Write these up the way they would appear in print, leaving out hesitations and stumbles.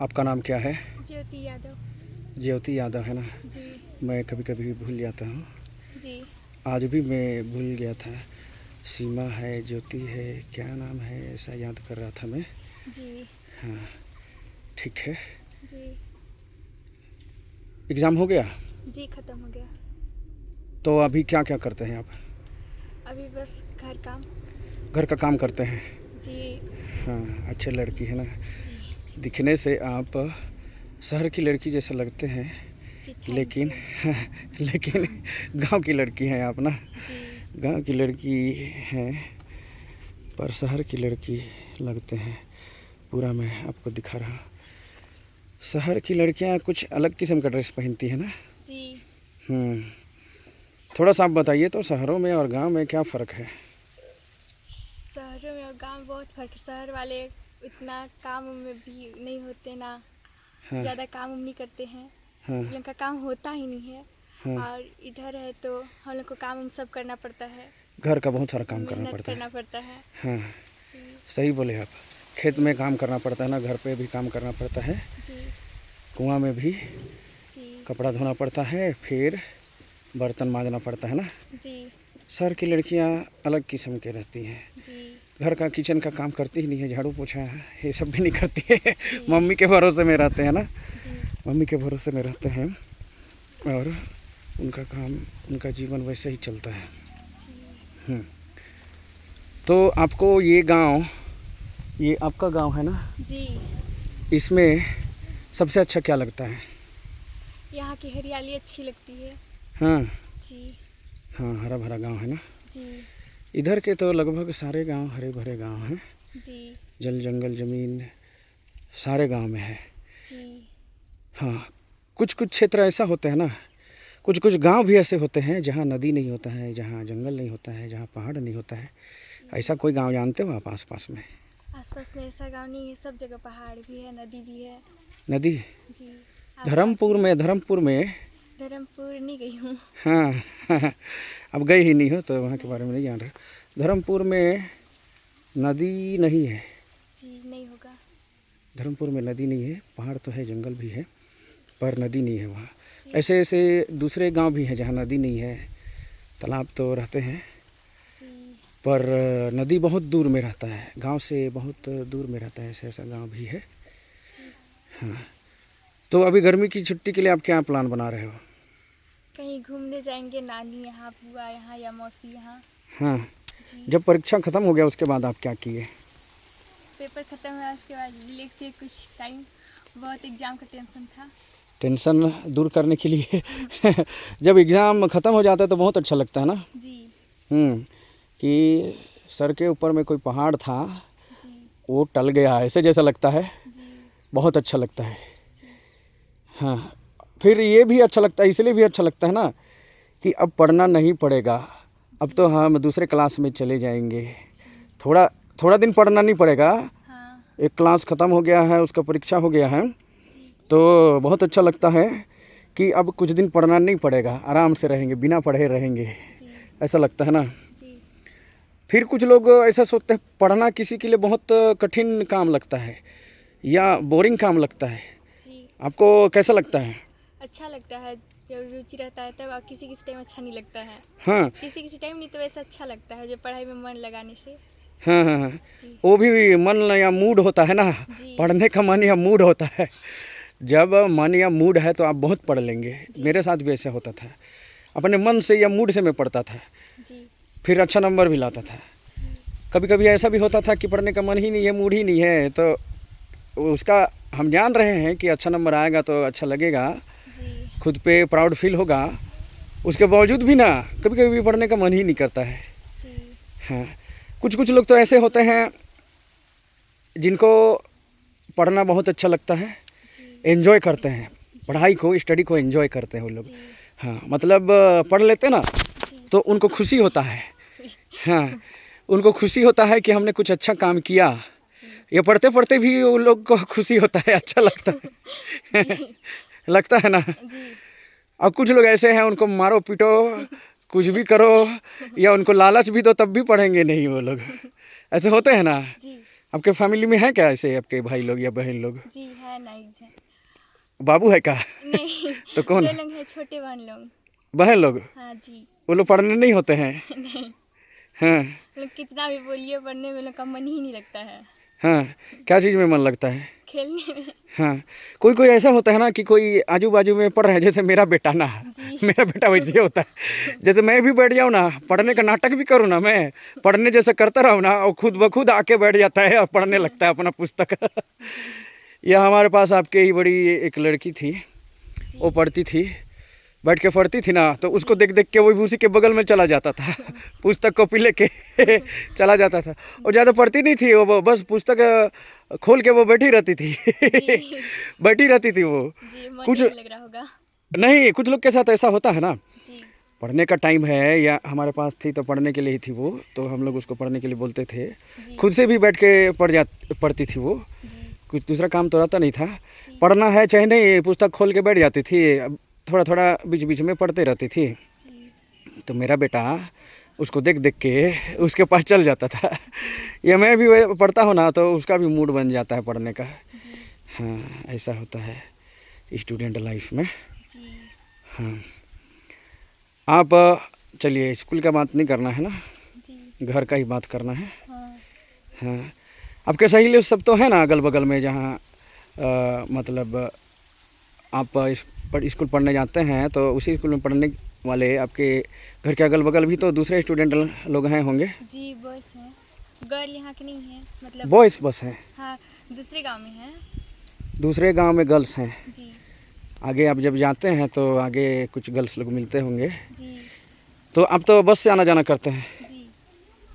आपका नाम क्या है? ज्योति यादव। ज्योति यादव है ना? जी। मैं कभी कभी भूल जाता हूँ। जी। आज भी मैं भूल गया था। सीमा है, ज्योति है, क्या नाम है ऐसा याद कर रहा था मैं। जी। हाँ, ठीक है। जी। एग्ज़ाम हो गया? जी ख़त्म हो गया। तो अभी क्या क्या करते हैं आप? अभी बस घर काम। घर का काम करते हैं? जी। हाँ, अच्छे लड़की है ना। जी। दिखने से आप शहर की लड़की जैसे लगते हैं, जी थैंक लेकिन यू। लेकिन गांव की लड़की हैं आप ना। जी। गांव की लड़की हैं पर शहर की लड़की लगते हैं। पूरा मैं आपको दिखा रहा। शहर की लड़कियां कुछ अलग किस्म का ड्रेस पहनती है ना। जी। थोड़ा सा आप बताइए तो शहरों में और गांव में क्या फ़र्क है? शहरों में और गांव में बहुत फर्क है। शहर वाले इतना काम में भी नहीं होते ना, हाँ ज़्यादा काम नहीं करते हैं। हाँ उन लोग का काम होता ही नहीं है। हाँ। और इधर है तो हम लोग को काम सब करना पड़ता है, घर का बहुत सारा काम करना मेहनत पड़ता है। करना पड़ता है। हाँ, जी। सही बोले आप। खेत जी। में काम करना पड़ता है ना, घर पे भी काम करना पड़ता है, जी। कुआं में भी जी। कपड़ा धोना पड़ता है, फिर बर्तन मांजना पड़ता है ना। जी। शहर की लड़कियां अलग किस्म के रहती हैं। जी। घर का किचन का काम करती ही नहीं है, झाड़ू पोछा ये सब भी नहीं करती है। जी। मम्मी के भरोसे में रहते हैं ना। जी। मम्मी के भरोसे में रहते हैं और उनका काम, उनका जीवन वैसे ही चलता है। जी। तो आपको ये गांव, ये आपका गांव है ना, जी। इसमें सबसे अच्छा क्या लगता है? यहाँ की हरियाली अच्छी लगती है। हाँ जी। हाँ, हरा भरा गांव है ना। जी। इधर के तो लगभग सारे गांव हरे भरे गांव हैं। जी। जल जंगल ज़मीन सारे गांव में है। जी। हाँ, कुछ कुछ क्षेत्र ऐसा होते हैं ना, कुछ कुछ गांव भी ऐसे होते हैं जहाँ नदी नहीं होता है, जहाँ जंगल नहीं होता है, जहाँ पहाड़ नहीं होता है। ऐसा कोई गांव जानते हो आप आसपास में? आसपास में ऐसा गांव नहीं है, सब जगह पहाड़ भी है, नदी भी है। नदी? जी। धर्मपुर में, धर्मपुर में। धर्मपुर नहीं गई हूँ। हाँ अब गए ही नहीं हो तो वहाँ के बारे में नहीं जान रहे। धर्मपुर में नदी नहीं है। जी नहीं होगा। धर्मपुर में नदी नहीं है, पहाड़ तो है, जंगल भी है, पर नदी नहीं है वहाँ। जी। ऐसे ऐसे दूसरे गांव भी हैं जहाँ नदी नहीं है, तालाब तो रहते हैं, जी। पर नदी बहुत दूर में रहता है, गांव से बहुत दूर में रहता है। ऐसा ऐसा गांव भी है। जी। हाँ, तो अभी गर्मी की छुट्टी के लिए आप क्या प्लान बना रहे हो? कहीं घूमने जाएंगे, नानी यहाँ, बुआ यहाँ या मौसी यहाँ। हाँ, जी। जब परीक्षा ख़त्म हो गया उसके बाद आप क्या किए? पेपर ख़त्म हुआ उसके बाद रिलैक्स से कुछ टाइम, बहुत एग्ज़ाम का टेंशन था। टेंशन दूर करने के लिए जब एग्ज़ाम ख़त्म हो जाता है तो बहुत अच्छा लगता है ना। जी। कि सर के ऊपर में कोई पहाड़ था, जी। वो टल गया, ऐसे जैसा लगता है। जी। बहुत अच्छा लगता है। जी। हाँ, फिर ये भी अच्छा लगता है, इसलिए भी अच्छा लगता है ना कि अब पढ़ना नहीं पड़ेगा। अब तो हम दूसरे क्लास में चले जाएंगे। थोड़ा थोड़ा दिन पढ़ना नहीं पड़ेगा। हाँ। एक क्लास ख़त्म हो गया है, उसका परीक्षा हो गया है, जी। तो बहुत अच्छा लगता है कि अब कुछ दिन पढ़ना नहीं पड़ेगा, आराम से रहेंगे, बिना पढ़े रहेंगे। जी। ऐसा लगता है ना। जी। फिर कुछ लोग ऐसा सोचते हैं पढ़ना किसी के लिए बहुत कठिन काम लगता है या बोरिंग काम लगता है। जी। आपको कैसा लगता है? अच्छा लगता है, जब रुचि रहता है तब। किसी किसी टाइम अच्छा नहीं लगता है। हाँ किसी किसी टाइम नहीं तो वैसा अच्छा लगता है, जो पढ़ाई में मन लगाने से। हाँ हाँ हाँ, जी। वो भी मन या मूड होता है ना। जी। पढ़ने का मन या मूड होता है। जब मन या मूड है तो आप बहुत पढ़ लेंगे। मेरे साथ भी ऐसा होता था, अपने मन से या मूड से मैं पढ़ता था, जी। फिर अच्छा नंबर भी लाता था। कभी कभी ऐसा भी होता था कि पढ़ने का मन ही नहीं है, मूड ही नहीं है, तो उसका हम जान रहे हैं कि अच्छा नंबर आएगा तो अच्छा लगेगा, जी। खुद पे प्राउड फील होगा, उसके बावजूद भी ना कभी कभी पढ़ने का मन ही नहीं करता है। जी। हाँ, कुछ कुछ लोग तो ऐसे होते हैं जिनको पढ़ना बहुत अच्छा लगता है, जी। एंजॉय करते हैं पढ़ाई को, स्टडी को एंजॉय करते हैं वो लोग। जी। हाँ, मतलब पढ़ लेते ना जी। तो उनको खुशी होता है। जी। हाँ, उनको खुशी होता है कि हमने कुछ अच्छा काम किया। जी। ये पढ़ते पढ़ते भी उन लोग को खुशी होता है, अच्छा लगता है जी। लगता है ना। जी। और कुछ लोग ऐसे हैं, उनको मारो पीटो, कुछ भी करो, या उनको लालच भी दो तब भी पढ़ेंगे नहीं वो लोग। ऐसे होते हैं ना। जी। आपके फैमिली में है क्या ऐसे आपके भाई लोग या बहन लोग? जी है, नाइज है। बाबू है क्या? नहीं तो कौन? 2 लोग हैं, छोटे बहन लोग। बहन लोग? हाँ जी। वो लोग पढ़ने नहीं होते हैं? नहीं, हाँ लोग कितना भी बोलिए पढ़ने में लोग का मन ही नहीं लगता है। हाँ। क्या चीज़ में मन लगता है? खेलने में। हाँ, कोई कोई ऐसा होता है ना कि कोई आजू बाजू में पढ़ रहा है, जैसे मेरा बेटा ना, जी। मेरा बेटा वैसे होता है। जैसे मैं भी बैठ जाऊँ ना, पढ़ने का नाटक भी करूँ ना, मैं पढ़ने जैसे करता रहूँ ना, और खुद ब खुद आके बैठ जाता है और पढ़ने लगता है अपना पुस्तक। यह हमारे पास आपके ही बड़ी एक लड़की थी, वो पढ़ती थी, बैठ के पढ़ती थी ना, तो उसको देख देख के वो भी उसी के बगल में चला जाता था, पुस्तक कॉपी लेके चला जाता था। और ज़्यादा पढ़ती नहीं थी वो, बस पुस्तक खोल के वो बैठी रहती थी। जी। बैठी रहती थी वो। जी, मन कुछ नहीं लग रहा होगा। नहीं, कुछ लोग के साथ ऐसा होता है ना, जी। पढ़ने का टाइम है या हमारे पास थी तो पढ़ने के लिए ही थी वो, तो हम लोग उसको पढ़ने के लिए बोलते थे। जी। खुद से भी बैठ के पढ़ती थी वो, जी। कुछ दूसरा काम तो रहता नहीं था। जी। पढ़ना है चाहे नहीं, पुस्तक खोल के बैठ जाती थी, अब थोड़ा थोड़ा बीच बीच में पढ़ते रहती थी। जी। तो मेरा बेटा उसको देख देख के उसके पास चल जाता था। या मैं भी वही पढ़ता हूँ ना, तो उसका भी मूड बन जाता है पढ़ने का। जी। हाँ, ऐसा होता है स्टूडेंट लाइफ में। जी। हाँ, आप चलिए, स्कूल का बात नहीं करना है ना, जी। घर का ही बात करना है। हाँ। हाँ, आपके सहेली सब तो है ना अगल बगल में, जहाँ मतलब आप स्कूल पढ़ने जाते हैं, तो उसी स्कूल में पढ़ने वाले आपके घर के अगल बगल भी तो दूसरे स्टूडेंट लोग हैं होंगे? जी, बॉयस हैं, गर्ल यहाँ की नहीं है, मतलब बॉयज़ बस हैं? हाँ, दूसरे गांव में है। दूसरे गांव में गर्ल्स हैं? जी। आगे आप जब जाते हैं तो आगे कुछ गर्ल्स लोग मिलते होंगे, जी। तो आप तो बस से आना जाना करते हैं? जी।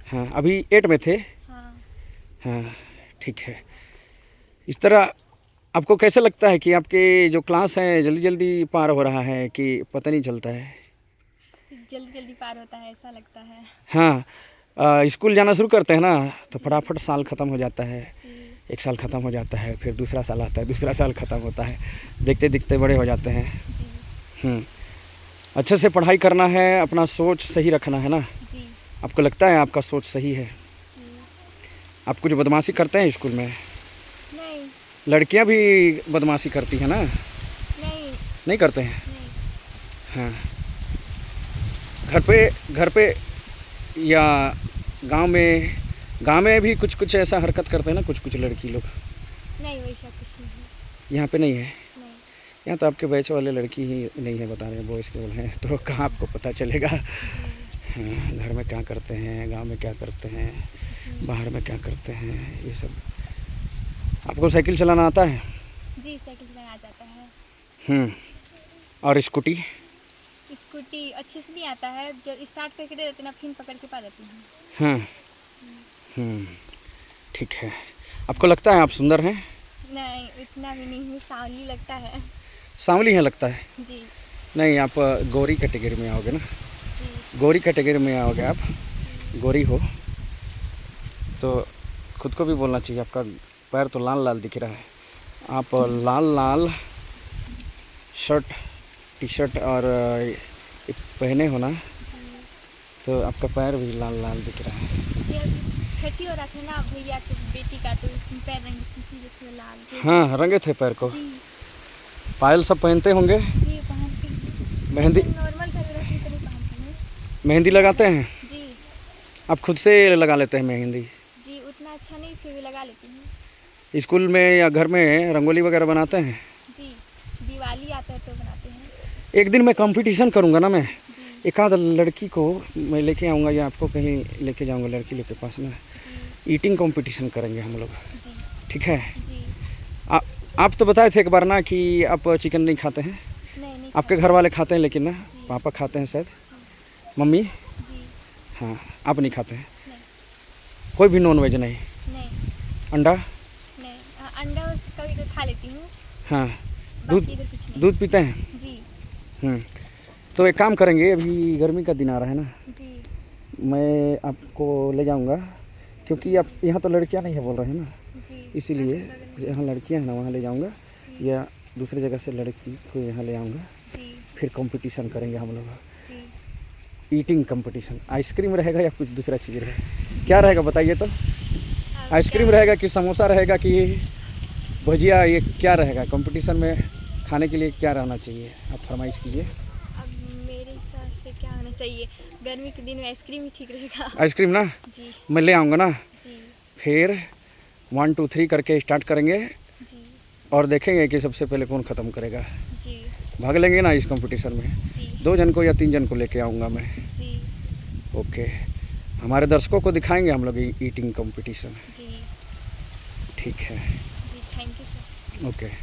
हाँ, अभी 8 में थे? हाँ। हाँ, ठीक है। इस तरह आपको कैसे लगता है कि आपके जो क्लास हैं जल्दी जल्दी पार हो रहा है कि पता नहीं चलता है? जल्दी जल्दी पार होता है ऐसा लगता है। हाँ, स्कूल जाना शुरू करते हैं ना, तो फटाफट साल ख़त्म हो जाता है। जी। 1 साल ख़त्म हो जाता है, फिर दूसरा साल आता है, दूसरा साल ख़त्म होता है, देखते देखते बड़े हो जाते हैं। जी। अच्छे से पढ़ाई करना है, अपना सोच सही रखना है ना। जी। आपको लगता है आपका सोच सही है? जी। आप कुछ बदमाशी करते हैं स्कूल में? नहीं। लड़कियां भी बदमाशी करती हैं ना? नहीं। नहीं करते हैं? नहीं। हाँ, घर पे या गांव में भी कुछ कुछ ऐसा हरकत करते हैं ना, कुछ कुछ लड़की लोग? नहीं, वैसा कुछ नहीं है। यहाँ पे नहीं है? नहीं। यहाँ तो आपके बैच वाले लड़की ही नहीं है, बता रहे हैं बॉयज़ केवल हैं, तो कहाँ आपको पता चलेगा। जी। हाँ, घर में क्या करते हैं, गांव में क्या करते हैं, जी। बाहर में क्या करते हैं, ये सब। आपको साइकिल चलाना आता है? जी, साइकिल चलाना आ जाता है। और स्कूटी? स्कूटी अच्छे से नहीं आता है, जब स्टार्ट करके दे देते ना, फिर पकड़ के पा जाती हूँ। हाँ। ठीक है। आपको लगता है आप सुंदर हैं? नहीं, इतना भी नहीं हूँ, सांवली लगता है। सांवली हैं लगता है? जी। नहीं, आप गोरी कैटेगरी में आओगे ना, जी। गोरी कैटेगरी में आओगे आप, गोरी हो तो खुद को भी बोलना चाहिए। आपका पैर तो लाल लाल दिख रहा है, आप लाल लाल शर्ट टी शर्ट और ये पहने हो ना, तो आपका पैर भी लाल लाल दिख रहा है। जी, अभी छठी हो रहा था ना भैया के बेटी का, तो उसमें पैर रंगी थी, इसीलिए लाल थे। हाँ, रंगे थे पैर को। जी। पायल सब पहनते होंगे? जी, पहनती हूँ। मेहंदी? नॉर्मल घर रहती तो नहीं पहनती हूँ। मेहंदी लगाते हैं? जी। आप खुद से लगा लेते हैं मेहंदी? जी, उतना अच्छा नहीं, फिर भी लगा लेती हूँ। स्कूल में या घर में रंगोली वगैरह बनाते हैं? जी, दिवाली आता है तो बनाते हैं। एक दिन मैं कंपटीशन करूंगा ना, मैं जी। एक आध लड़की को मैं लेके आऊँगा या आपको कहीं लेके जाऊँगा, लड़की लोग के पास में जी। ईटिंग कंपटीशन करेंगे हम लोग, जी। ठीक है? जी। आप तो बताए थे एक बार ना कि आप चिकन नहीं खाते हैं, नहीं आपके घर वाले खाते हैं लेकिन ना, जी। पापा खाते हैं शायद, जी। मम्मी? जी। हाँ, आप नहीं खाते हैं? नहीं। कोई भी नॉन वेज नहीं? नहीं। अंडा? नहीं, अंडा कभी तो खा लेती हूँ। हाँ। बाकी तो कुछ नहीं। दूध पीते हैं? जी। तो एक काम करेंगे, अभी गर्मी का दिन आ रहा है ना, जी। मैं आपको ले जाऊंगा, क्योंकि आप यहाँ तो लड़कियाँ नहीं है बोल रहे हैं ना, जी। इसीलिए यहाँ लड़कियाँ हैं ना, वहाँ ले जाऊंगा, जी। या दूसरी जगह से लड़की को यहाँ ले आऊँगा, जी। फिर कंपटीशन करेंगे हम लोग, जी। Eating competition. आइसक्रीम रहेगा या कुछ दूसरा चीज़ रहेगा? क्या रहेगा बताइए तो? अब आइसक्रीम रहेगा कि समोसा रहेगा कि भुजिया, ये क्या रहेगा कंपटीशन में खाने के लिए? क्या रहना चाहिए, आप फरमाइश कीजिए। अब मेरे हिसाब से क्या होना चाहिए, गर्मी के दिन में आइसक्रीम ही ठीक रहेगा। आइसक्रीम ना, जी मैं ले आऊँगा ना। जी फिर 1 2 3 करके स्टार्ट करेंगे जी और देखेंगे कि सबसे पहले कौन ख़त्म करेगा। जी भाग लेंगे ना इस कंपटीशन में। जी 2 जन को या 3 जन को लेके आऊँगा मैं। जी ओके, हमारे दर्शकों को दिखाएंगे हम लोग ईटिंग कंपटीशन। जी ठीक है, जी, थैंक यू सर। ओके।